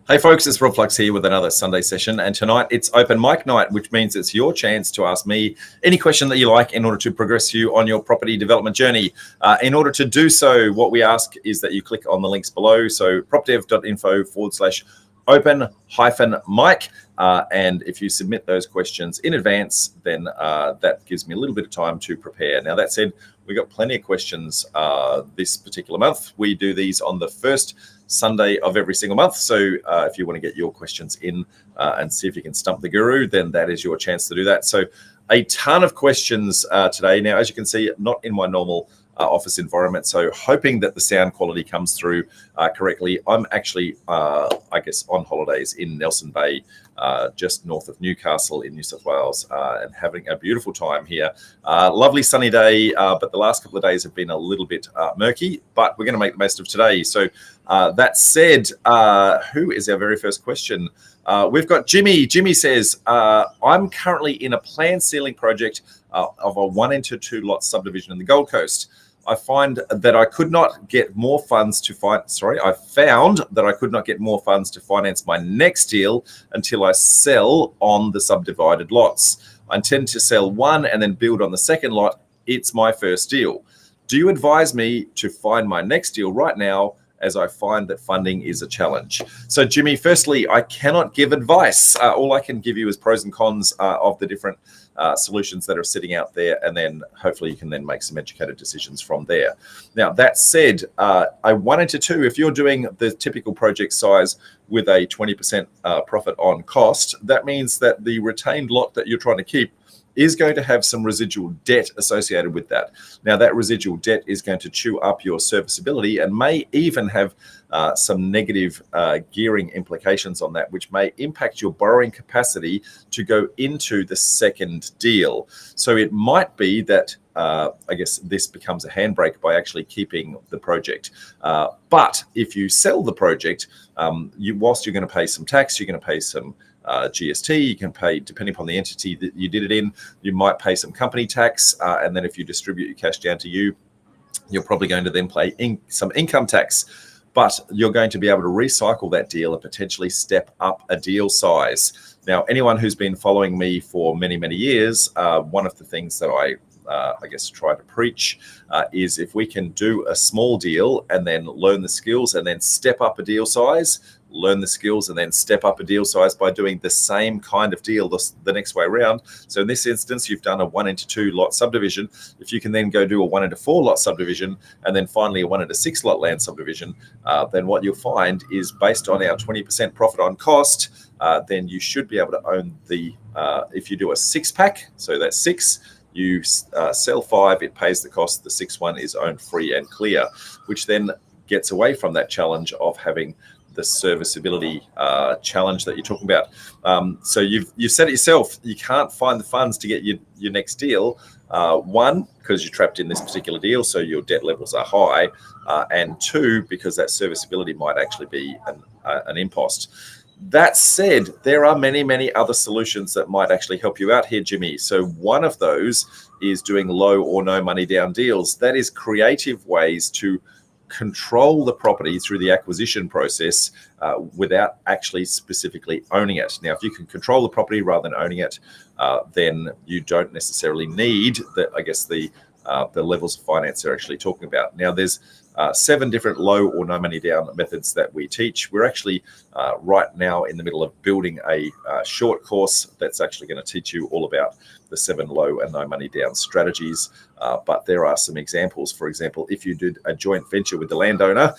Hey folks, it's Rob Flux here with another Sunday session, and tonight it's open mic night, which means it's your chance to ask me any question that you like in order to progress you on your property development journey. In order to do so, what we ask is that you click on the links below, so propdev.info/open-mic, and if you submit those questions in advance, then that gives me a little bit of time to prepare. Now, that said, we've got plenty of questions this particular month. We do these on the first Sunday of every single month. So if you want to get your questions in and see if you can stump the guru, then that is your chance to do that. So a ton of questions today. Now, as you can see, not in my normal office environment, so hoping that the sound quality comes through correctly. I'm actually, I guess, on holidays in Nelson Bay, just north of Newcastle in New South Wales, and having a beautiful time here. Lovely sunny day, but the last couple of days have been a little bit murky, but we're going to make the most of today. So that said, who is our very first question? We've got Jimmy. Jimmy says, I'm currently in a planned ceiling project of a 1 into 2 lot subdivision in the Gold Coast. I found that I could not get more funds to finance my next deal until I sell on the subdivided lots. I intend to sell one and then build on the second lot. It's my first deal. Do you advise me to find my next deal right now, as I find that funding is a challenge? So, Jimmy, firstly, I cannot give advice. All I can give you is pros and cons of the different solutions that are sitting out there, and then hopefully you can then make some educated decisions from there. Now, that said, a 1 into 2, if you're doing the typical project size with a 20% profit on cost, that means that the retained lot that you're trying to keep is going to have some residual debt associated with that. Now, that residual debt is going to chew up your serviceability and may even have some negative gearing implications on that, which may impact your borrowing capacity to go into the second deal. So it might be that, I guess, this becomes a handbrake by actually keeping the project. But if you sell the project, whilst you're going to pay some tax, you're going to pay some GST, you can pay, depending upon the entity that you did it in, you might pay some company tax, and then if you distribute your cash down to you, you're probably going to then pay some income tax, but you're going to be able to recycle that deal and potentially step up a deal size. Now, anyone who's been following me for many, many years, one of the things that I guess try to preach is if we can do a small deal and then learn the skills and then step up a deal size, learn the skills and then step up a deal size by doing the same kind of deal the next way around. So in this instance, you've done a 1 into 2 lot subdivision. If you can then go do a 1 into 4 lot subdivision and then finally a 1 into 6 lot land subdivision, then what you'll find is, based on our 20% profit on cost, then you should be able to own the, if you do a 6-pack, so that's 6, you sell 5, it pays the cost, the 6th one is owned free and clear, which then gets away from that challenge of having the serviceability challenge that you're talking about. So you've said it yourself, you can't find the funds to get your next deal. One, because you're trapped in this particular deal, so your debt levels are high, and 2, because that serviceability might actually be an impost. That said, there are many, many other solutions that might actually help you out here, Jimmy. So one of those is doing low or no money down deals. That is creative ways to control the property through the acquisition process without actually specifically owning it. Now, if you can control the property rather than owning it, then you don't necessarily need the levels of finance they're actually talking about. Now, there's 7 different low or no money down methods that we teach. We're actually right now in the middle of building a short course that's actually going to teach you all about the 7 low and no money down strategies. But there are some examples. For example, if you did a joint venture with the landowner,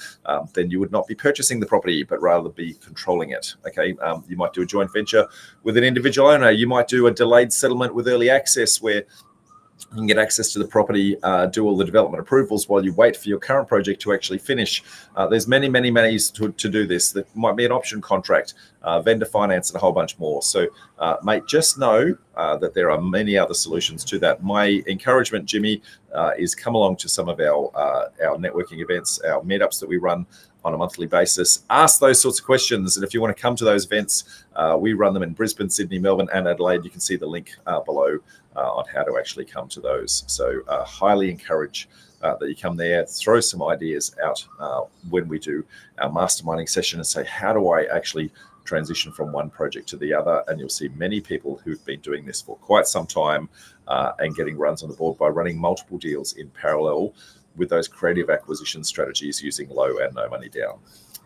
then you would not be purchasing the property, but rather be controlling it. Okay, you might do a joint venture with an individual owner. You might do a delayed settlement with early access, where you can get access to the property, do all the development approvals while you wait for your current project to actually finish. There's many, many ways to do this. There might be an option contract, vendor finance, and a whole bunch more. So, mate, just know that there are many other solutions to that. My encouragement, Jimmy, is come along to some of our networking events, our meetups that we run on a monthly basis. Ask those sorts of questions. And if you want to come to those events, we run them in Brisbane, Sydney, Melbourne, and Adelaide. You can see the link below on how to actually come to those. So highly encourage that you come there, throw some ideas out when we do our masterminding session and say, how do I actually transition from one project to the other? And you'll see many people who've been doing this for quite some time and getting runs on the board by running multiple deals in parallel with those creative acquisition strategies using low and no money down.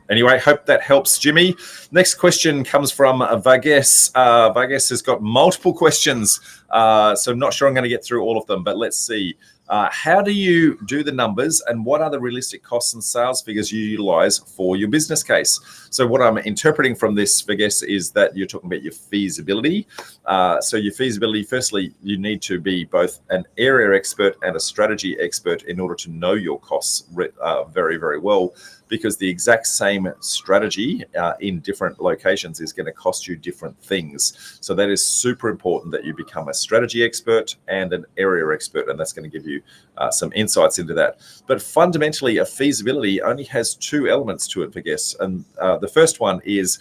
Anyway, hope that helps, Jimmy. Next question comes from Vages. Vages has got multiple questions, so I'm not sure I'm going to get through all of them, but let's see. How do you do the numbers, and what are the realistic costs and sales figures you utilize for your business case? So what I'm interpreting from this, Vages, is that you're talking about your feasibility. So your feasibility, firstly, you need to be both an area expert and a strategy expert in order to know your costs very, very well, because the exact same strategy in different locations is going to cost you different things. So that is super important that you become a strategy expert and an area expert, and that's going to give you some insights into that. But fundamentally, a feasibility only has two elements to it, I guess. And the first one is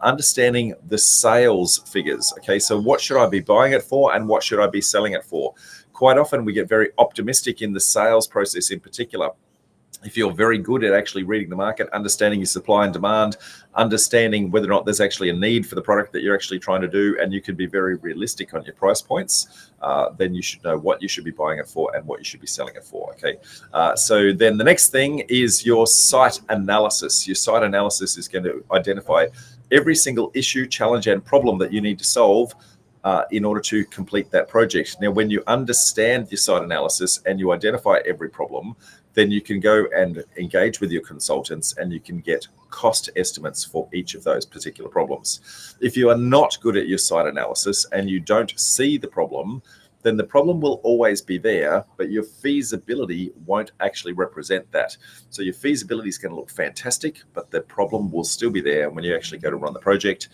understanding the sales figures. Okay, so what should I be buying it for, and what should I be selling it for? Quite often we get very optimistic in the sales process in particular. If you're very good at actually reading the market, understanding your supply and demand, understanding whether or not there's actually a need for the product that you're actually trying to do, and you can be very realistic on your price points, then you should know what you should be buying it for and what you should be selling it for. Okay. So then the next thing is your site analysis. Your site analysis is going to identify every single issue, challenge, and problem that you need to solve in order to complete that project. Now, when you understand your site analysis and you identify every problem, then you can go and engage with your consultants and you can get cost estimates for each of those particular problems. If you are not good at your site analysis and you don't see the problem, then the problem will always be there, but your feasibility won't actually represent that. So your feasibility is going to look fantastic, but the problem will still be there. And when you actually go to run the project,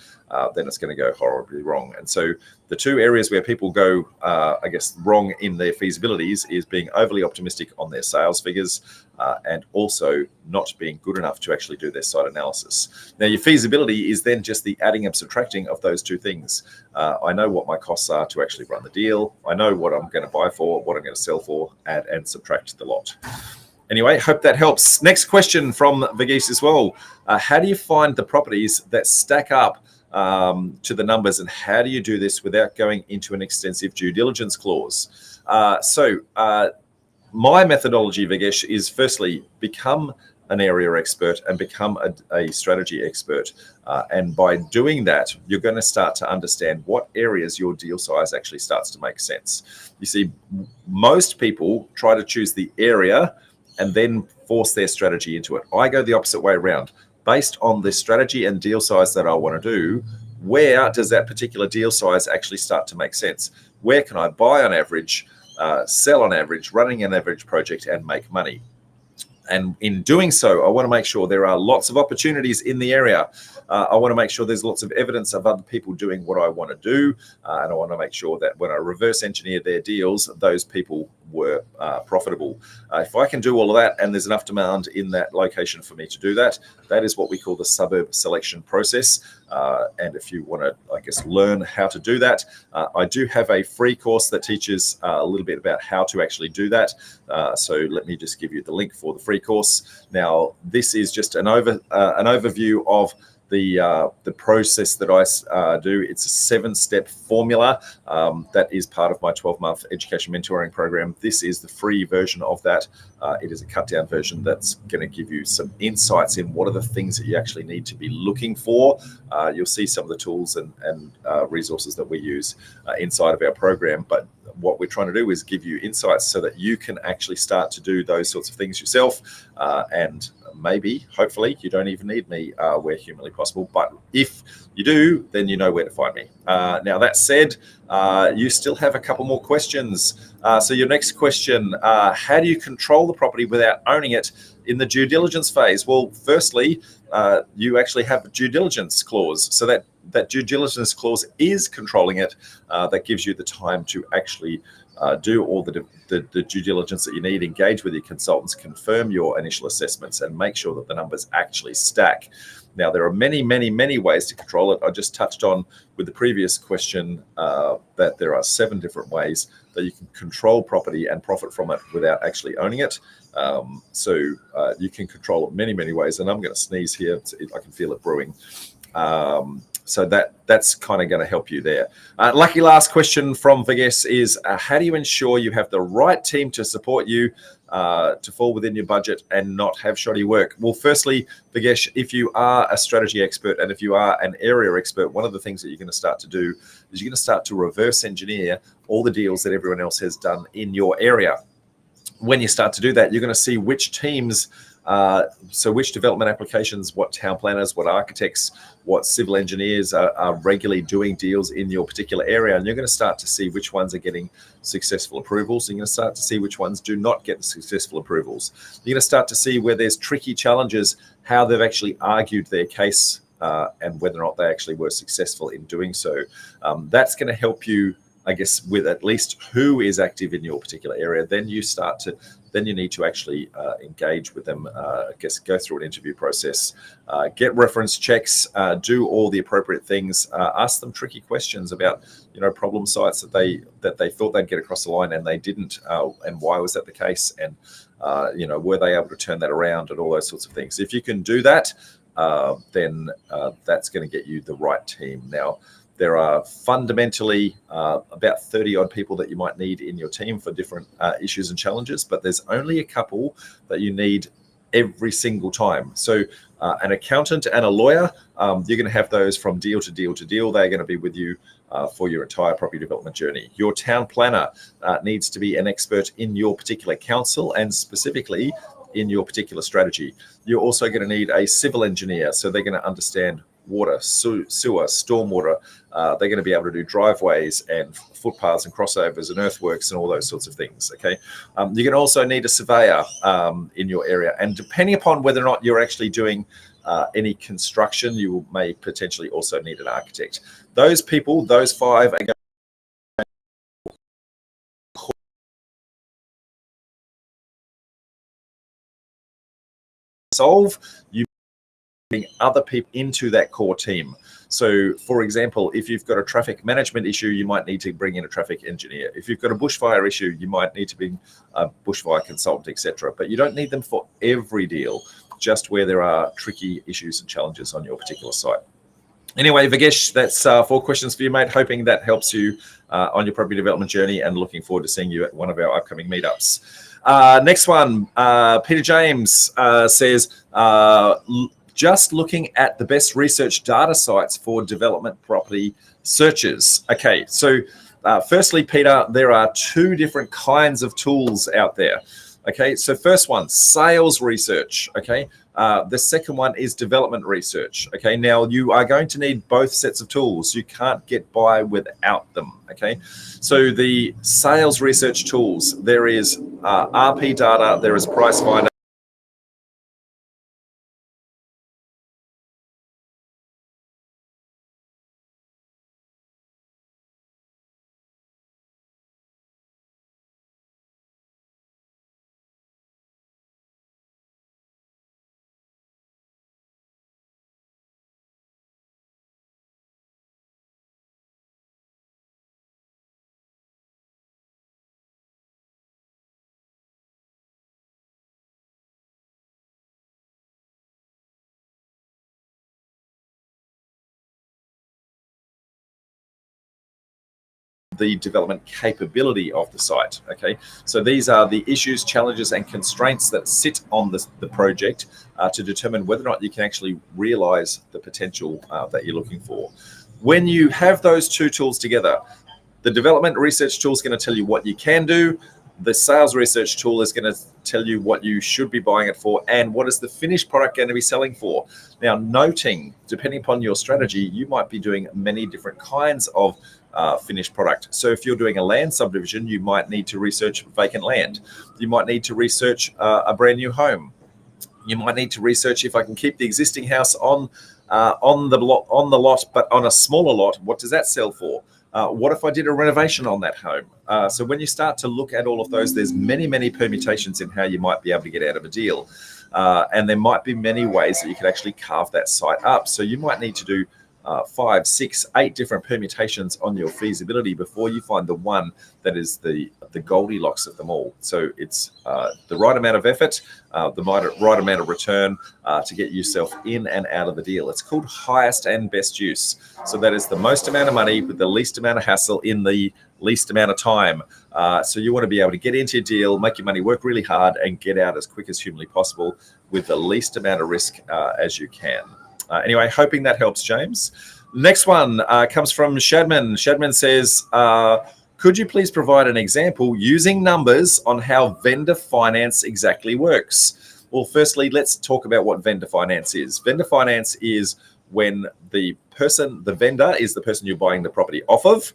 then it's going to go horribly wrong. And so the two areas where people go, wrong in their feasibilities is being overly optimistic on their sales figures and also not being good enough to actually do their site analysis. Now, your feasibility is then just the adding and subtracting of those two things. I know what my costs are to actually run the deal. I know what I'm going to buy for, what I'm going to sell for, add and subtract the lot. Anyway, hope that helps. Next question from Vagesh as well. How do you find the properties that stack up to the numbers, and how do you do this without going into an extensive due diligence clause? My methodology, Vagesh, is firstly become an area expert and become a strategy expert. And by doing that, you're going to start to understand what areas your deal size actually starts to make sense. You see, most people try to choose the area and then force their strategy into it. I go the opposite way around. Based on the strategy and deal size that I want to do, where does that particular deal size actually start to make sense? Where can I buy on average, sell on average, running an average project and make money? And in doing so, I want to make sure there are lots of opportunities in the area. I want to make sure there's lots of evidence of other people doing what I want to do. And I want to make sure that when I reverse engineer their deals, those people were profitable. If I can do all of that and there's enough demand in that location for me to do that, that is what we call the suburb selection process. And if you want to, learn how to do that, I do have a free course that teaches a little bit about how to actually do that. So let me just give you the link for the free course. Now, this is just an overview of the process that I do. It's a 7-step formula that is part of my 12-month education mentoring program. This is the free version of that. It is a cut down version that's going to give you some insights in what are the things that you actually need to be looking for. You'll see some of the tools and resources that we use inside of our program, but what we're trying to do is give you insights so that you can actually start to do those sorts of things yourself. And maybe, hopefully, you don't even need me where humanly possible. But if you do, then you know where to find me. Now, that said, you still have a couple more questions. So your next question, how do you control the property without owning it in the due diligence phase? Well, firstly, you actually have a due diligence clause. So that that due diligence clause is controlling it, that gives you the time to actually do all the due diligence that you need, engage with your consultants, confirm your initial assessments, and make sure that the numbers actually stack. Now, there are many, many, many ways to control it. I just touched on with the previous question that there are 7 different ways that you can control property and profit from it without actually owning it. So you can control it many, many ways. And I'm going to sneeze here. I can feel it brewing. So that's kind of going to help you there. Lucky last question from Vigesh is, how do you ensure you have the right team to support you to fall within your budget and not have shoddy work? Well, firstly, Vigesh, if you are a strategy expert and if you are an area expert, one of the things that you're going to start to do is you're going to start to reverse engineer all the deals that everyone else has done in your area. When you start to do that, you're going to see which teams, so which development applications, what town planners, what architects, what civil engineers are regularly doing deals in your particular area. And you're going to start to see which ones are getting successful approvals. You're going to start to see which ones do not get the successful approvals. You're going to start to see where there's tricky challenges, how they've actually argued their case and whether or not they actually were successful in doing so. That's going to help you, I guess, with at least who is active in your particular area. Then you need to actually engage with them, I guess, go through an interview process, get reference checks, do all the appropriate things, ask them tricky questions about, problem sites that they thought they'd get across the line and they didn't, and why was that the case, and were they able to turn that around, and all those sorts of things. If you can do that, then that's going to get you the right team. Now, there are fundamentally about 30 odd people that you might need in your team for different issues and challenges, but there's only a couple that you need every single time. So an accountant and a lawyer, you're going to have those from deal to deal to deal. They're going to be with you for your entire property development journey. Your town planner needs to be an expert in your particular council and specifically in your particular strategy. You're also going to need a civil engineer, so they're going to understand water, sewer, stormwater. They're going to be able to do driveways and footpaths and crossovers and earthworks and all those sorts of things. Okay, you can also need a surveyor in your area, and depending upon whether or not you're actually doing any construction, you may potentially also need an architect. Those people, those 5, are going to solve. You bring other people into that core team. So, for example, if you've got a traffic management issue, you might need to bring in a traffic engineer. If you've got a bushfire issue, you might need to bring a bushfire consultant, etc. But you don't need them for every deal, just where there are tricky issues and challenges on your particular site. Anyway, Vigesh, that's 4 questions for you, mate. Hoping that helps you on your property development journey, and looking forward to seeing you at one of our upcoming meetups. Next one, Peter James says, just looking at the best research data sites for development property searches. Okay, so firstly, Peter, there are 2 different kinds of tools out there. Okay, so first one, sales research. Okay, the second one is development research. Okay, now you are going to need both sets of tools. You can't get by without them. Okay, so the sales research tools, there is RP data, there is Price Finder. The development capability of the site. Okay, so these are the issues, challenges, and constraints that sit on the project to determine whether or not you can actually realize the potential that you're looking for. When you have those 2 tools together, the development research tool is going to tell you what you can do. The sales research tool is going to tell you what you should be buying it for and what is the finished product going to be selling for. Now, noting, depending upon your strategy, you might be doing many different kinds of finished product. So if you're doing a land subdivision, you might need to research vacant land. You might need to research a brand new home. You might need to research if I can keep the existing house on on the lot, but on a smaller lot, what does that sell for? What if I did a renovation on that home? So when you start to look at all of those, there's many permutations in how you might be able to get out of a deal. And there might be many ways that you could actually carve that site up. So you might need to do 5, 6, 8 different permutations on your feasibility before you find the one that is the Goldilocks of them all. So it's the right amount of effort, the right amount of return to get yourself in and out of the deal. It's called highest and best use. So that is the most amount of money with the least amount of hassle in the least amount of time. So you want to be able to get into your deal, make your money work really hard, and get out as quick as humanly possible with the least amount of risk as you can. Anyway, hoping that helps, James. Next one comes from Shadman. Shadman says, could you please provide an example using numbers on how vendor finance exactly works? Well, firstly, let's talk about what vendor finance is. Vendor finance is when the vendor is the person you're buying the property off of.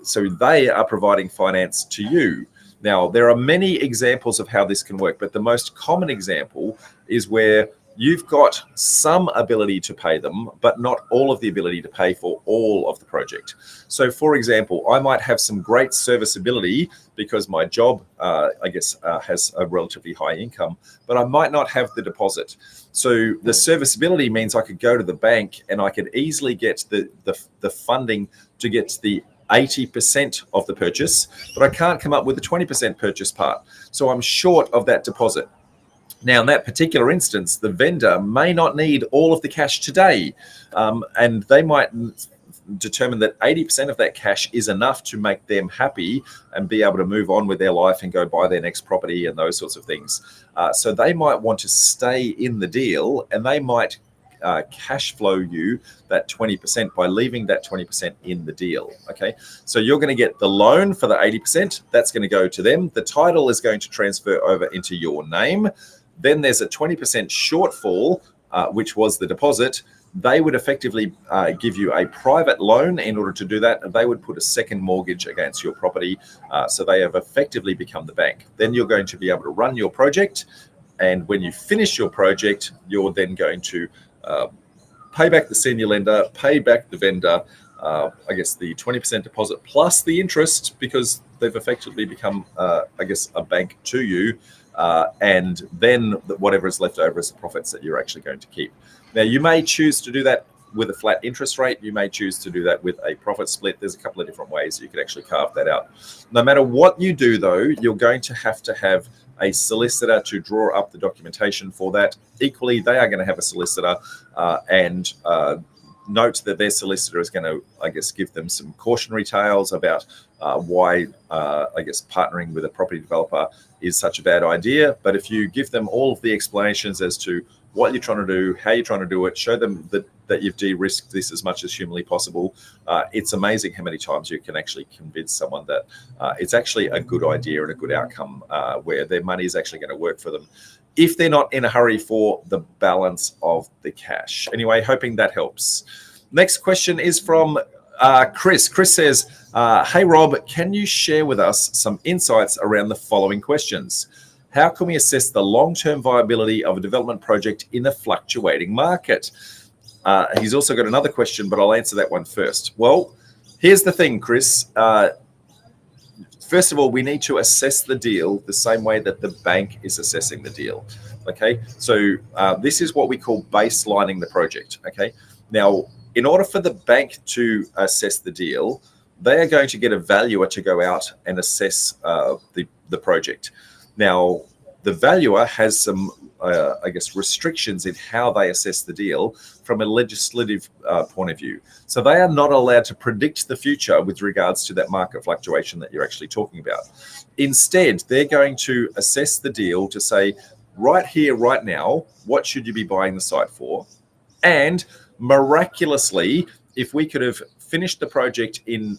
So they are providing finance to you. Now, there are many examples of how this can work, but the most common example is where you've got some ability to pay them, but not all of the ability to pay for all of the project. So, for example, I might have some great serviceability because my job, has a relatively high income, but I might not have the deposit. So the serviceability means I could go to the bank and I could easily get the funding to get the 80% of the purchase, but I can't come up with the 20% purchase part. So I'm short of that deposit. Now, in that particular instance, the vendor may not need all of the cash today, and they might determine that 80% of that cash is enough to make them happy and be able to move on with their life and go buy their next property and those sorts of things. So they might want to stay in the deal, and they might cash flow you that 20% by leaving that 20% in the deal. Okay, so you're going to get the loan for the 80%. That's going to go to them. The title is going to transfer over into your name. Then there's a 20% shortfall, which was the deposit. They would effectively give you a private loan in order to do that, and they would put a second mortgage against your property. So they have effectively become the bank. Then you're going to be able to run your project, and when you finish your project, you're then going to pay back the senior lender, pay back the vendor, the 20% deposit plus the interest, because they've effectively become, a bank to you. And then whatever is left over is the profits that you're actually going to keep. Now, you may choose to do that with a flat interest rate. You may choose to do that with a profit split. There's a couple of different ways you could actually carve that out. No matter what you do, though, you're going to have a solicitor to draw up the documentation for that. Equally, they are going to have a solicitor and note that their solicitor is going to, give them some cautionary tales about why, partnering with a property developer is such a bad idea. But if you give them all of the explanations as to what you're trying to do, how you're trying to do it, show them that you've de-risked this as much as humanly possible, it's amazing how many times you can actually convince someone that it's actually a good idea and a good outcome where their money is actually going to work for them if they're not in a hurry for the balance of the cash. Anyway, hoping that helps. Next question is from Chris. Chris says, hey, Rob, can you share with us some insights around the following questions? How can we assess the long-term viability of a development project in a fluctuating market? He's also got another question, but I'll answer that one first. Well, here's the thing, Chris. First of all, we need to assess the deal the same way that the bank is assessing the deal. Okay, so this is what we call baselining the project. Okay, now in order for the bank to assess the deal, they are going to get a valuer to go out and assess the project. Now, the valuer has some, restrictions in how they assess the deal from a legislative point of view. So they are not allowed to predict the future with regards to that market fluctuation that you're actually talking about. Instead, they're going to assess the deal to say, right here, right now, what should you be buying the site for? And miraculously, if we could have finished the project in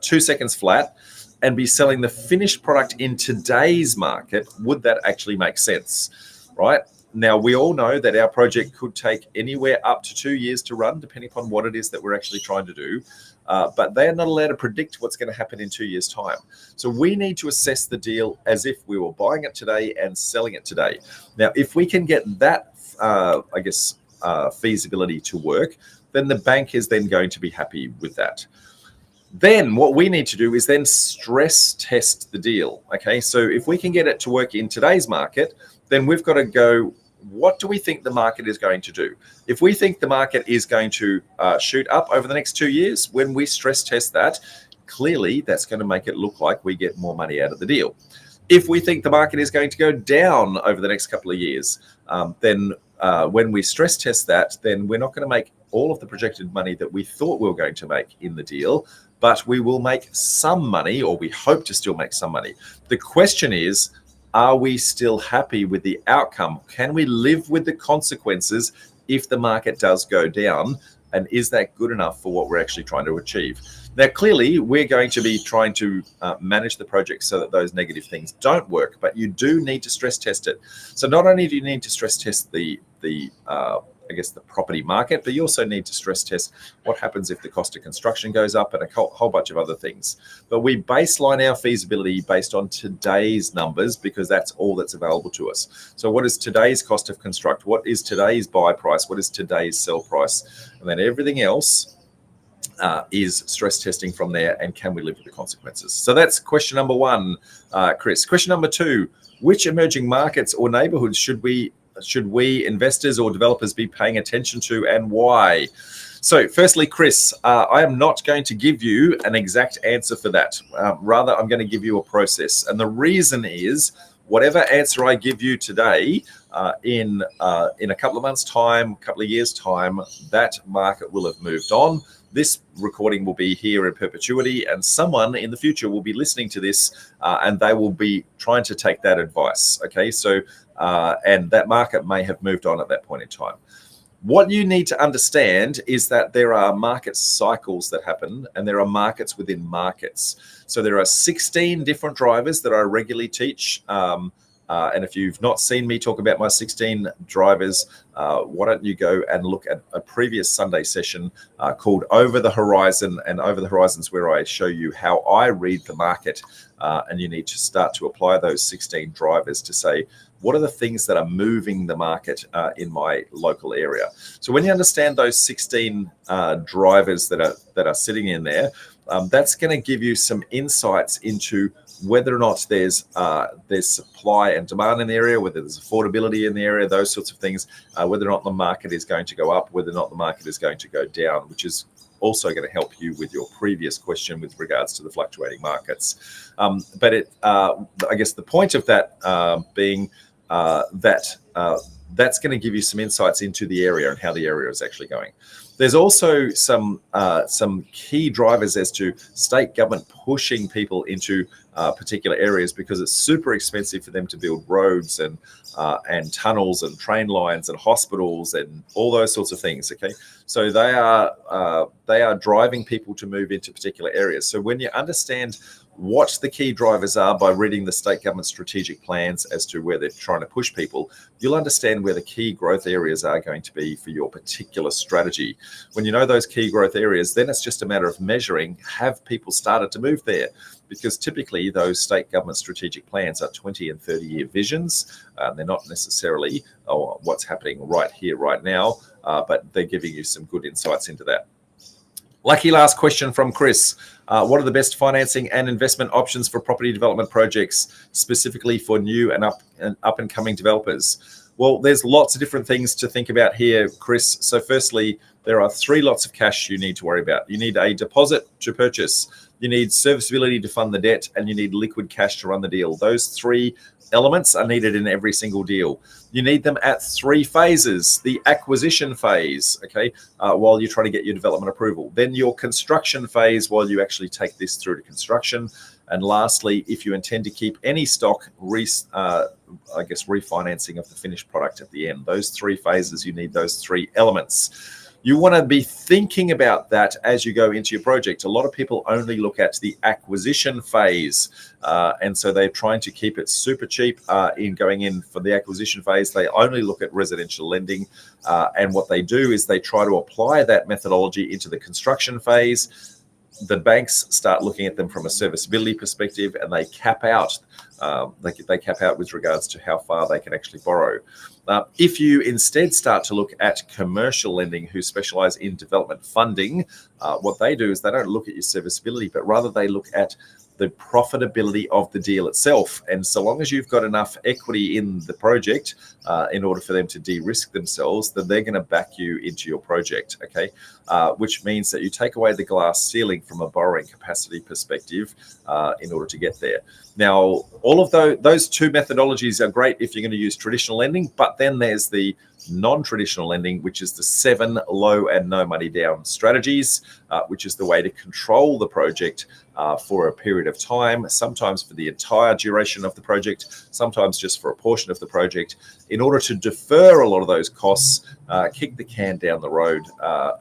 2 seconds flat and be selling the finished product in today's market, would that actually make sense, right? Now, we all know that our project could take anywhere up to 2 years to run, depending upon what it is that we're actually trying to do. But they're not allowed to predict what's going to happen in 2 years' time. So we need to assess the deal as if we were buying it today and selling it today. Now, if we can get that, feasibility to work, then the bank is then going to be happy with that. Then what we need to do is then stress test the deal. Okay, so if we can get it to work in today's market, then we've got to go, what do we think the market is going to do? If we think the market is going to shoot up over the next 2 years, when we stress test that, clearly that's going to make it look like we get more money out of the deal. If we think the market is going to go down over the next couple of years, then when we stress test that, then we're not going to make all of the projected money that we thought we were going to make in the deal, but we will make some money, or we hope to still make some money. The question is, are we still happy with the outcome? Can we live with the consequences if the market does go down? And is that good enough for what we're actually trying to achieve? Now, clearly, we're going to be trying to manage the project so that those negative things don't work, but you do need to stress test it. So not only do you need to stress test the property market, but you also need to stress test what happens if the cost of construction goes up and a whole bunch of other things. But we baseline our feasibility based on today's numbers because that's all that's available to us. So what is today's cost of construct? What is today's buy price? What is today's sell price? And then everything else is stress testing from there, and can we live with the consequences? So that's question number one, Chris. Question number two, which emerging markets or neighborhoods should we investors or developers be paying attention to, and why? So firstly, Chris, I am not going to give you an exact answer for that. Rather, I'm going to give you a process. And the reason is, whatever answer I give you today, in a couple of months' time, couple of years' time, that market will have moved on. This recording will be here in perpetuity, and someone in the future will be listening to this, and they will be trying to take that advice. Okay, so and that market may have moved on at that point in time. What you need to understand is that there are market cycles that happen, and there are markets within markets. So there are 16 different drivers that I regularly teach. And if you've not seen me talk about my 16 drivers, why don't you go and look at a previous Sunday session called Over the Horizon. And Over the Horizon is where I show you how I read the market. And you need to start to apply those 16 drivers to say, what are the things that are moving the market in my local area? So when you understand those 16 drivers that are sitting in there, that's going to give you some insights into whether or not there's supply and demand in the area, whether there's affordability in the area, those sorts of things, whether or not the market is going to go up, whether or not the market is going to go down, which is also going to help you with your previous question with regards to the fluctuating markets. But I guess the point of that being that's going to give you some insights into the area and how the area is actually going. There's also some key drivers as to state government pushing people into particular areas because it's super expensive for them to build roads and tunnels and train lines and hospitals and all those sorts of things. Okay, so they are driving people to move into particular areas. So when you understand what the key drivers are by reading the state government strategic plans as to where they're trying to push people, you'll understand where the key growth areas are going to be for your particular strategy. When you know those key growth areas, then it's just a matter of measuring, have people started to move there? Because typically those state government strategic plans are 20 and 30-year visions. They're not necessarily what's happening right here, right now, but they're giving you some good insights into that. Lucky last question from Chris. What are the best financing and investment options for property development projects, specifically for new and up and coming developers? Well, there's lots of different things to think about here, Chris. So firstly, there are 3 lots of cash you need to worry about. You need a deposit to purchase, you need serviceability to fund the debt, and you need liquid cash to run the deal. Those 3 elements are needed in every single deal. You need them at 3 phases. The acquisition phase, okay, while you're trying to get your development approval. Then your construction phase while you actually take this through to construction. And lastly, if you intend to keep any stock, refinancing of the finished product at the end. Those 3 phases, you need those 3 elements. You want to be thinking about that as you go into your project. A lot of people only look at the acquisition phase. And so they're trying to keep it super cheap in going in for the acquisition phase. They only look at residential lending. And what they do is they try to apply that methodology into the construction phase. The banks start looking at them from a serviceability perspective, and they cap out They cap out with regards to how far they can actually borrow. If you instead start to look at commercial lending, who specialize in development funding, what they do is they don't look at your serviceability, but rather they look at the profitability of the deal itself. And so long as you've got enough equity in the project in order for them to de-risk themselves, then they're going to back you into your project, okay? Which means that you take away the glass ceiling from a borrowing capacity perspective in order to get there. Now, all of those two methodologies are great if you're going to use traditional lending, but then there's the non-traditional lending, which is the 7 low and no money down strategies, which is the way to control the project for a period of time, sometimes for the entire duration of the project, sometimes just for a portion of the project, in order to defer a lot of those costs, kick the can down the road,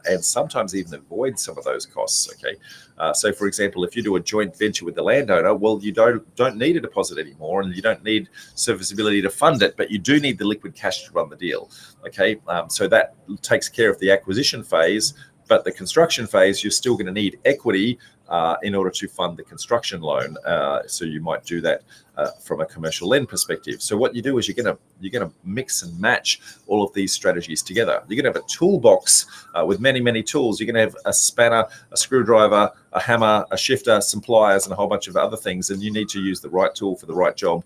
and sometimes even avoid some of those costs, okay? So, for example, if you do a joint venture with the landowner, well, you don't need a deposit anymore, and you don't need serviceability to fund it, but you do need the liquid cash to run the deal, okay? So that takes care of the acquisition phase, but the construction phase, you're still going to need equity in order to fund the construction loan. So you might do that from a commercial lend perspective. So what you do is you're gonna mix and match all of these strategies together. You're gonna have a toolbox with many tools. You're gonna have a spanner, a screwdriver, a hammer, a shifter, some pliers, and a whole bunch of other things. And you need to use the right tool for the right job,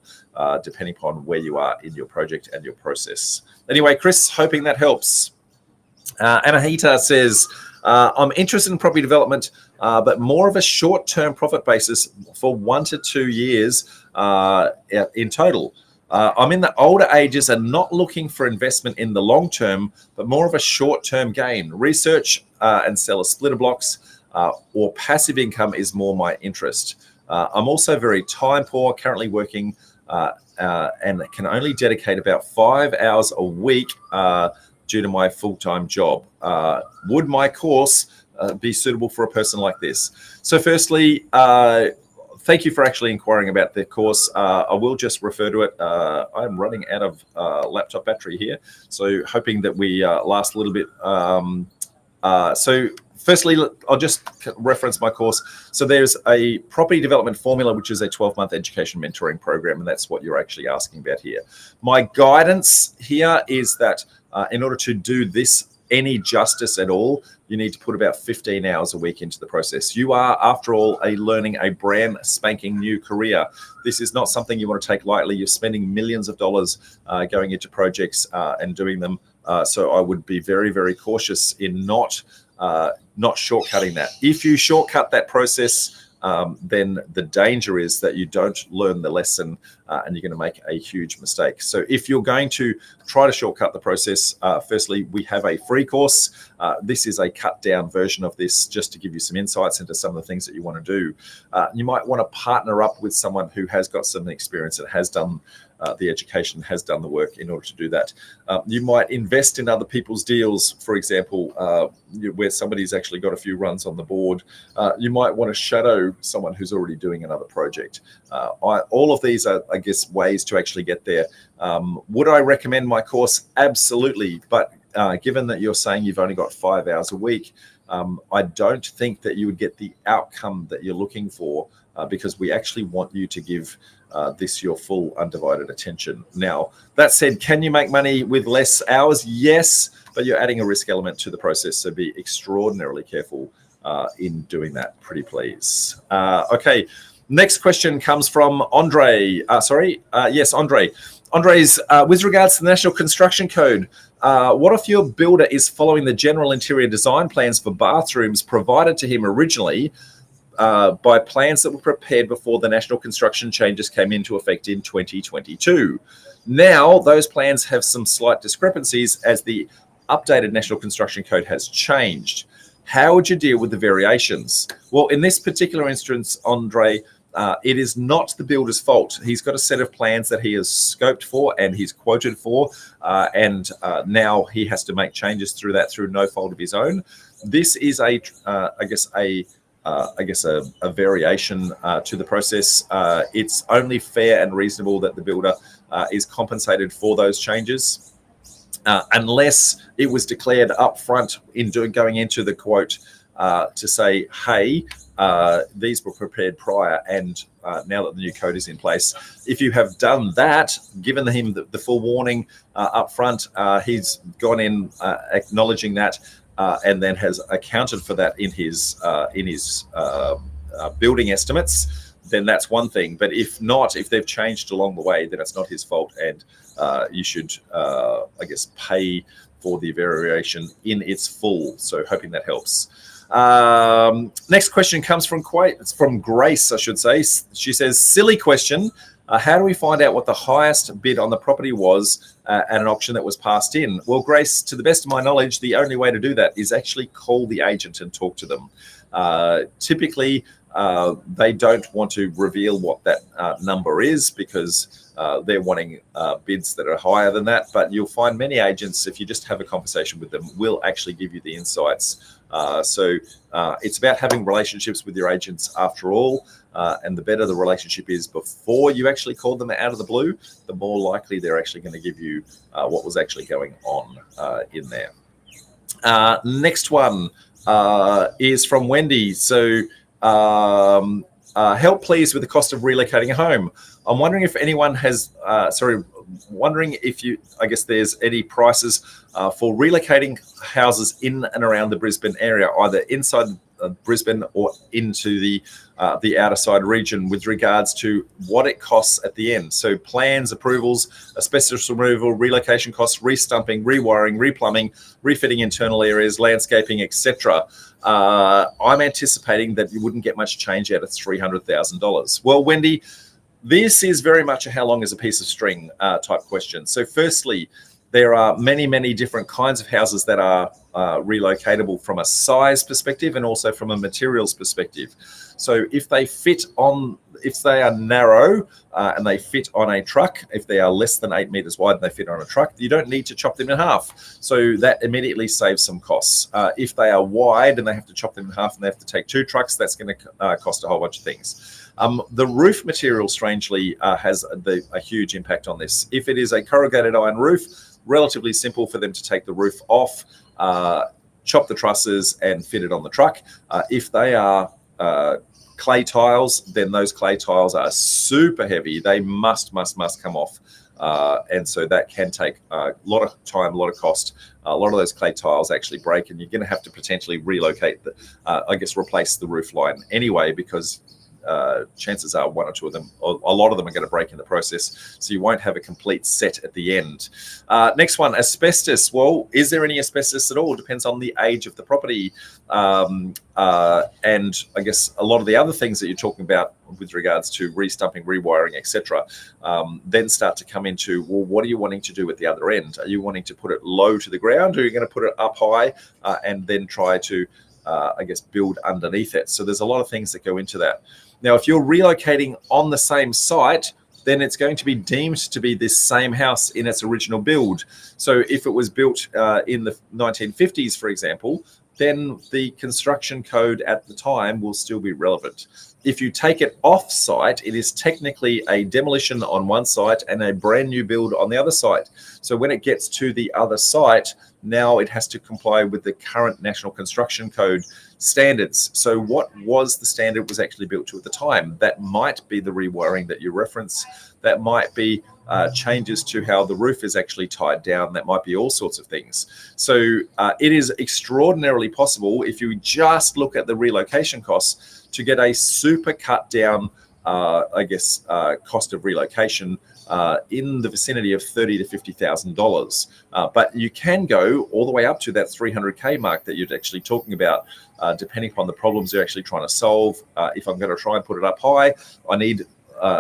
depending upon where you are in your project and your process. Anyway, Chris, hoping that helps. Anahita says, I'm interested in property development, but more of a short-term profit basis for 1 to 2 years in total. I'm in the older ages and not looking for investment in the long term, but more of a short-term gain. Research and sell a splitter blocks or passive income is more my interest. I'm also very time poor, currently working and can only dedicate about 5 hours a week due to my full-time job. Would my course be suitable for a person like this? So firstly, thank you for actually inquiring about the course. I will just refer to it. I'm running out of laptop battery here, so hoping that we last a little bit. So firstly, I'll just reference my course. So there's a property development formula, which is a 12-month education mentoring program, and that's what you're actually asking about here. My guidance here is that in order to do this any justice at all, you need to put about 15 hours a week into the process. You are, after all, learning a brand spanking new career. This is not something you want to take lightly. You're spending millions of dollars going into projects and doing them. So I would be very cautious in not shortcutting that. If you shortcut that process, then the danger is that you don't learn the lesson and you're going to make a huge mistake. So if you're going to try to shortcut the process, firstly, we have a free course. This is a cut down version of this, just to give you some insights into some of the things that you want to do. You might want to partner up with someone who has got some experience and has done the education, has done the work in order to do that. You might invest in other people's deals, for example, where somebody's actually got a few runs on the board. You might want to shadow someone who's already doing another project. All of these are, I guess, ways to actually get there. Would I recommend my course? Absolutely. But given that you're saying you've only got 5 hours a week, I don't think that you would get the outcome that you're looking for because we actually want you to give this your full undivided attention. Now, that said, can you make money with less hours? Yes, but you're adding a risk element to the process, so be extraordinarily careful in doing that, pretty please. Okay, next question comes from Andre. Andre. Andre's, with regards to the National Construction Code, what if your builder is following the general interior design plans for bathrooms provided to him originally by plans that were prepared before the national construction changes came into effect in 2022? Now, those plans have some slight discrepancies as the updated National Construction Code has changed. How would you deal with the variations? Well, in this particular instance, Andre, it is not the builder's fault. He's got a set of plans that he has scoped for and he's quoted for, and now he has to make changes through that through no fault of his own. This is a variation to the process. It's only fair and reasonable that the builder is compensated for those changes, unless it was declared up front in going into the quote to say, hey, these were prepared prior, and now that the new code is in place, if you have done that, given him the full warning up front, he's gone in acknowledging that, and then has accounted for that in his building estimates, then that's one thing. But if not, if they've changed along the way, then it's not his fault, and you should, I guess, pay for the variation in its full. So hoping that helps. Next question comes from Grace, I should say. She says, silly question. How do we find out what the highest bid on the property was at an auction that was passed in? Well, Grace, to the best of my knowledge, the only way to do that is actually call the agent and talk to them. Typically, they don't want to reveal what that number is, because they're wanting bids that are higher than that. But you'll find many agents, if you just have a conversation with them, will actually give you the insights. So it's about having relationships with your agents after all. And the better the relationship is before you actually call them out of the blue, the more likely they're actually going to give you what was actually going on in there. Next one is from Wendy. So help please with the cost of relocating a home. I'm wondering if anyone has, wondering if you, I guess there's any prices for relocating houses in and around the Brisbane area, either inside Brisbane or into the outer side region, with regards to what it costs at the end. So plans, approvals, asbestos removal, relocation costs, restumping, rewiring, replumbing, refitting internal areas, landscaping, etc. I'm anticipating that you wouldn't get much change out of $300,000. Well, Wendy, this is very much a how long is a piece of string type question. So firstly, there are many, many different kinds of houses that are relocatable from a size perspective and also from a materials perspective. So if they are narrow and they fit on a truck, if they are less than 8 meters wide and they fit on a truck, you don't need to chop them in half. So that immediately saves some costs. If they are wide and they have to chop them in half and they have to take 2 trucks, that's going to cost a whole bunch of things. The roof material, strangely, has a huge impact on this. If it is a corrugated iron roof, relatively simple for them to take the roof off, chop the trusses and fit it on the truck. If they are clay tiles, then those clay tiles are super heavy. They must come off. And so that can take a lot of time, a lot of cost. A lot of those clay tiles actually break, and you're going to have to potentially relocate, replace the roof line anyway, because chances are 1 or 2 of them, or a lot of them, are going to break in the process. So you won't have a complete set at the end. Next one, asbestos. Well, is there any asbestos at all? Depends on the age of the property. And I guess a lot of the other things that you're talking about with regards to restumping, rewiring, etc., then start to come into, well, what are you wanting to do at the other end? Are you wanting to put it low to the ground, or are you going to put it up high and then try to build underneath it? So there's a lot of things that go into that. Now, if you're relocating on the same site, then it's going to be deemed to be this same house in its original build. So if it was built in the 1950s, for example, then the construction code at the time will still be relevant. If you take it off site, it is technically a demolition on one site and a brand new build on the other site. So when it gets to the other site, now it has to comply with the current National Construction Code standards. So what was the standard was actually built to at the time? That might be the rewiring that you reference. That might be changes to how the roof is actually tied down. That might be all sorts of things. So it is extraordinarily possible, if you just look at the relocation costs, to get a super cut down, cost of relocation in the vicinity of $30,000 to $50,000. But you can go all the way up to that $300K mark that you're actually talking about, depending upon the problems you're actually trying to solve. If I'm going to try and put it up high, I need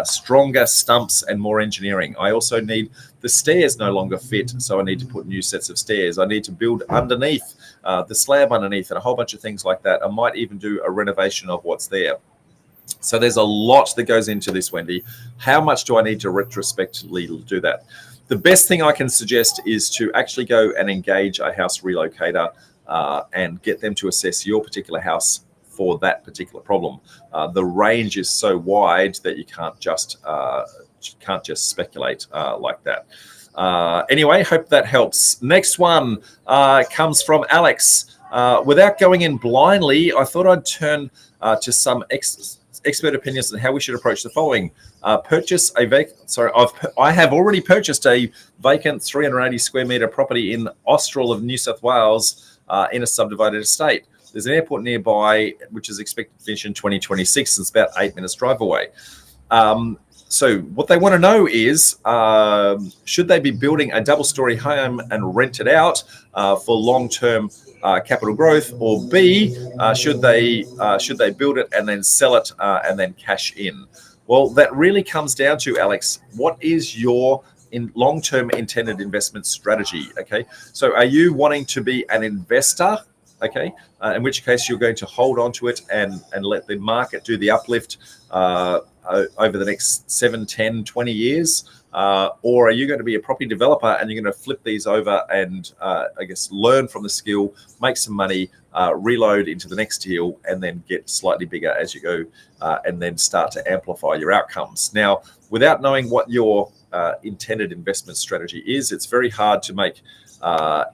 stronger stumps and more engineering. I also need the stairs no longer fit, so I need to put new sets of stairs. I need to build underneath, the slab underneath, and a whole bunch of things like that. I might even do a renovation of what's there. So there's a lot that goes into this, Wendy. How much do I need to retrospectively do that? The best thing I can suggest is to actually go and engage a house relocator and get them to assess your particular house for that particular problem. The range is so wide that you can't just speculate like that. Anyway, hope that helps. Next one comes from Alex. Without going in blindly, I thought I'd turn to some expert opinions on how we should approach the following. I have already purchased a vacant 380 square metre property in Austral of New South Wales in a subdivided estate. There's an airport nearby, which is expected to finish in 2026. It's about 8 minutes drive away. So what they want to know is, should they be building a double-story home and rent it out for long-term capital growth, or B, should they build it and then sell it and then cash in? Well, that really comes down to, Alex, what is your long-term intended investment strategy? Okay, so are you wanting to be an investor? Okay, in which case you're going to hold on to it and let the market do the uplift over the next 7, 10, 20 years? Or are you going to be a property developer and you're going to flip these over and I guess learn from the skill, make some money, reload into the next deal, and then get slightly bigger as you go, and then start to amplify your outcomes? Now, without knowing what your intended investment strategy is, it's very hard to make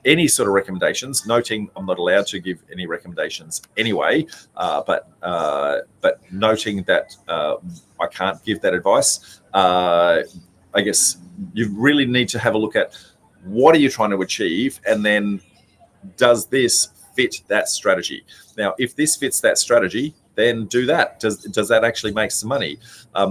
any sort of recommendations, noting I'm not allowed to give any recommendations anyway, but noting that I can't give that advice. I guess you really need to have a look at what are you trying to achieve, and then does this fit that strategy? Now, if this fits that strategy, then do that. Does that actually make some money?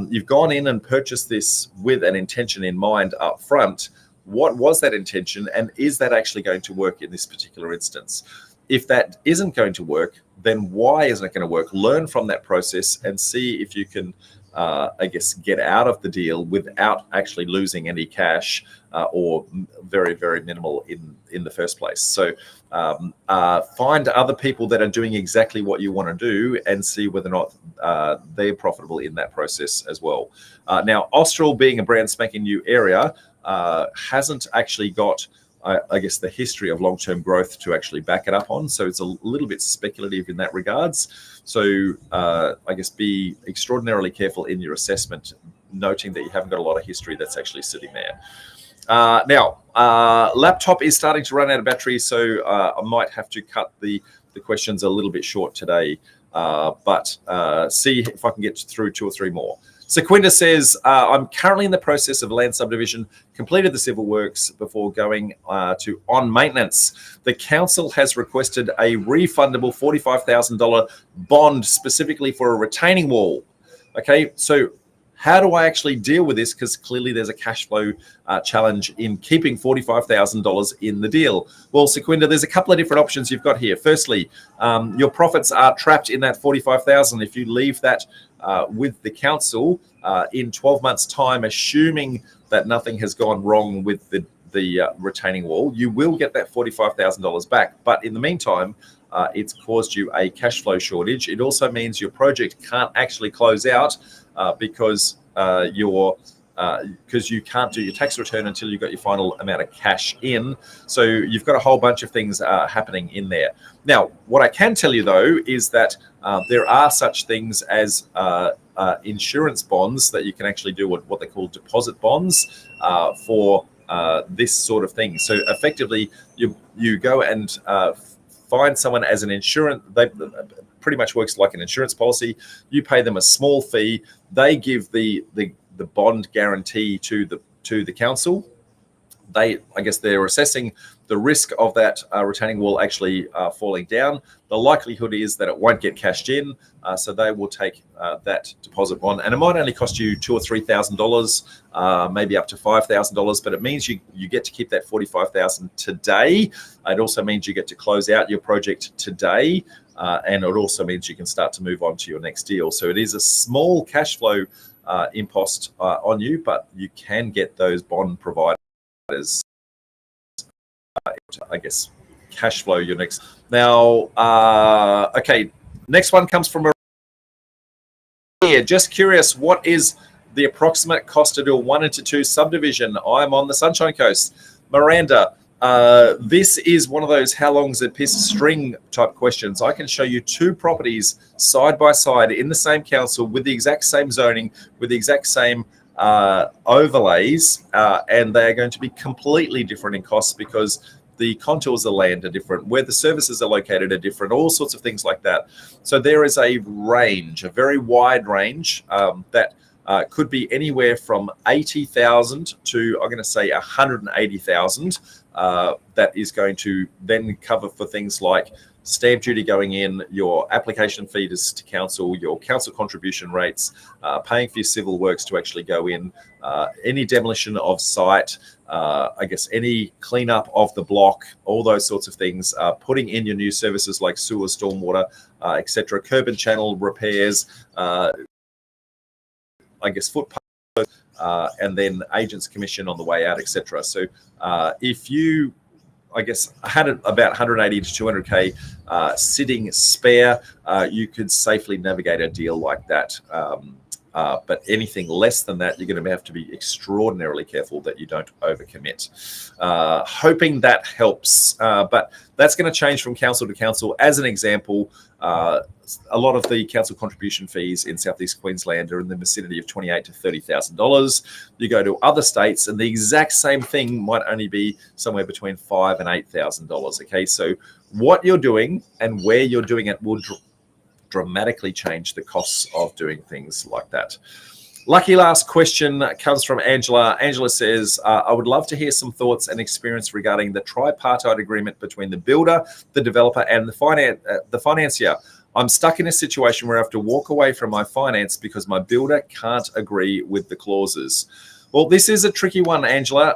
You've gone in and purchased this with an intention in mind up front. What was that intention, and is that actually going to work in this particular instance? If that isn't going to work, then why isn't it going to work? Learn from that process and see if you can, I guess, get out of the deal without actually losing any cash or very, very minimal in the first place. So find other people that are doing exactly what you want to do and see whether or not they're profitable in that process as well. Now, Austral, being a brand spanking new area, hasn't actually got, I guess, the history of long-term growth to actually back it up on. So it's a little bit speculative in that regards. So I guess be extraordinarily careful in your assessment, noting that you haven't got a lot of history that's actually sitting there. Now, laptop is starting to run out of battery, so I might have to cut the questions a little bit short today, but see if I can get through 2 or 3 more. Sequinda says, I'm currently in the process of land subdivision, completed the civil works before going to on maintenance. The council has requested a refundable $45,000 bond specifically for a retaining wall. Okay, so how do I actually deal with this? Because clearly there's a cash flow challenge in keeping $45,000 in the deal. Well, Sequinda, there's a couple of different options you've got here. Firstly, your profits are trapped in that $45,000. If you leave that with the council in 12 months' time, assuming that nothing has gone wrong with the retaining wall, you will get that $45,000 back. But in the meantime, it's caused you a cash flow shortage. It also means your project can't actually close out because you can't do your tax return until you've got your final amount of cash in. So you've got a whole bunch of things happening in there. Now, what I can tell you, though, is that there are such things as insurance bonds that you can actually do what they call deposit bonds for this sort of thing. So effectively, you go and find someone as an insurance. They pretty much works like an insurance policy. You pay them a small fee. They give the bond guarantee to the council. I guess they're assessing the risk of that retaining wall actually falling down. The likelihood is that it won't get cashed in, so they will take that deposit bond, and it might only cost you $2,000 or $3,000, maybe up to $5,000. But it means you get to keep that $45,000 today. It also means you get to close out your project today, and it also means you can start to move on to your next deal. So it is a small cash flow impost on you, but you can get those bond providers, I guess, cash flow your next. Now, okay, next one comes from here. Just curious, what is the approximate cost to do a 1 into 2 subdivision? I'm on the Sunshine Coast. Miranda, this is one of those how long's a piece of string type questions. I can show you 2 properties side by side in the same council with the exact same zoning, with the exact same overlays, and they are going to be completely different in costs because the contours of the land are different, where the services are located are different, all sorts of things like that. So there is a range, a very wide range that could be anywhere from 80,000 to, I'm going to say, 180,000. That is going to then cover for things like stamp duty going in, your application fees to council, your council contribution rates, paying for your civil works to actually go in, any demolition of site, I guess any cleanup of the block, all those sorts of things, putting in your new services like sewer, stormwater, etc., curb and channel repairs, I guess footpath, and then agents commission on the way out, etc. So if you, I guess, had about 180 to 200K sitting spare, you could safely navigate a deal like that. But anything less than that, you're going to have to be extraordinarily careful that you don't overcommit. Hoping that helps, but that's going to change from council to council. As an example, a lot of the council contribution fees in Southeast Queensland are in the vicinity of $28,000 to $30,000. You go to other states, and the exact same thing might only be somewhere between $5,000 and $8,000. Okay, so what you're doing and where you're doing it will dramatically change the costs of doing things like that. Lucky last question comes from Angela. Angela says, I would love to hear some thoughts and experience regarding the tripartite agreement between the builder, the developer, and the financier. I'm stuck in a situation where I have to walk away from my finance because my builder can't agree with the clauses. Well, this is a tricky one, Angela.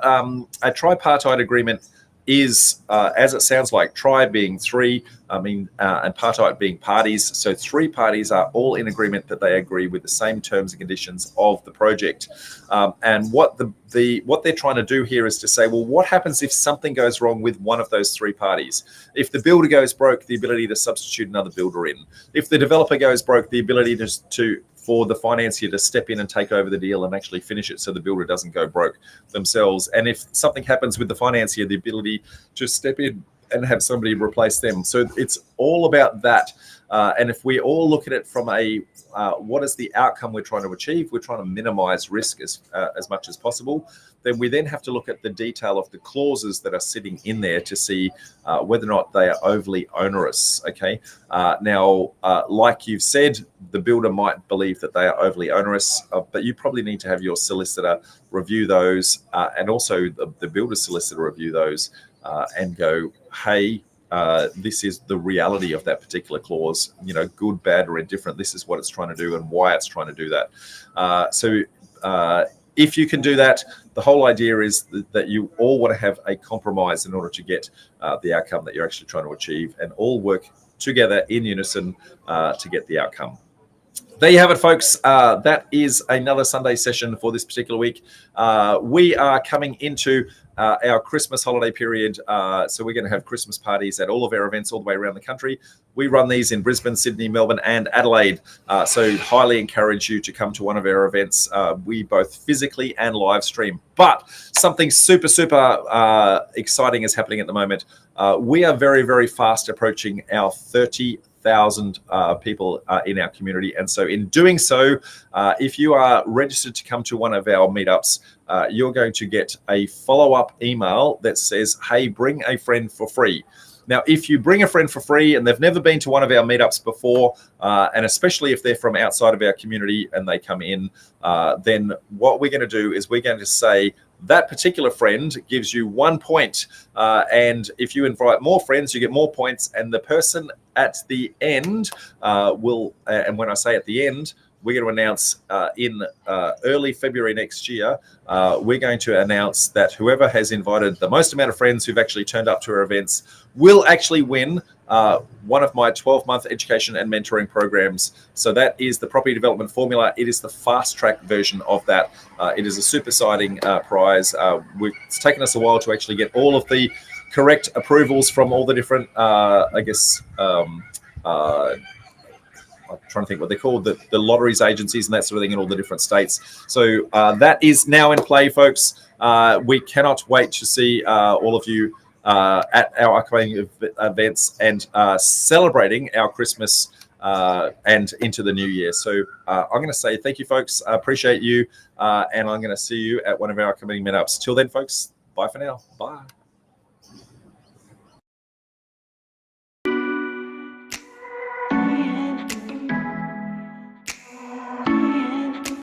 A tripartite agreement is, as it sounds like, tri being three, and partite being parties. So three parties are all in agreement that they agree with the same terms and conditions of the project. And what they're trying to do here is to say, well, what happens if something goes wrong with one of those three parties? If the builder goes broke, the ability to substitute another builder in. If the developer goes broke, the ability for the financier to step in and take over the deal and actually finish it so the builder doesn't go broke themselves. And if something happens with the financier, the ability to step in and have somebody replace them. So it's all about that. And if we all look at it from what is the outcome we're trying to achieve, we're trying to minimize risk as much as possible, then we then have to look at the detail of the clauses that are sitting in there to see whether or not they are overly onerous. Okay. Now, like you've said, the builder might believe that they are overly onerous, but you probably need to have your solicitor review those, and also the builder's solicitor review those, and go, hey, this is the reality of that particular clause, good, bad, or indifferent. This is what it's trying to do and why it's trying to do that. So if you can do that, the whole idea is that you all want to have a compromise in order to get the outcome that you're actually trying to achieve, and all work together in unison to get the outcome. There you have it, folks. That is another Sunday session for this particular week. We are coming into our Christmas holiday period. So we're going to have Christmas parties at all of our events all the way around the country. We run these in Brisbane, Sydney, Melbourne, and Adelaide. So highly encourage you to come to one of our events. We both physically and live stream. But something super, super exciting is happening at the moment. We are very, very fast approaching our 30,000 people in our community. And so in doing so, if you are registered to come to one of our meetups, you're going to get a follow-up email that says, hey, bring a friend for free. Now, if you bring a friend for free and they've never been to one of our meetups before, and especially if they're from outside of our community and they come in, then what we're going to do is we're going to say, that particular friend gives you 1 point. And if you invite more friends, you get more points. And the person at the end will, and when I say at the end, we're going to announce in early February next year, we're going to announce that whoever has invited the most amount of friends who've actually turned up to our events will actually win one of my 12-month education and mentoring programs. So that is the property development formula. It is the fast track version of that. It is a super exciting prize. It's taken us a while to actually get all of the correct approvals from all the different, I'm trying to think what they're called, the lotteries agencies and that sort of thing in all the different states. So that is now in play, folks. We cannot wait to see all of you at our upcoming events and celebrating our Christmas and into the new year. So I'm going to say thank you, folks. I appreciate you. And I'm going to see you at one of our upcoming meetups. Till then, folks, bye for now. Bye.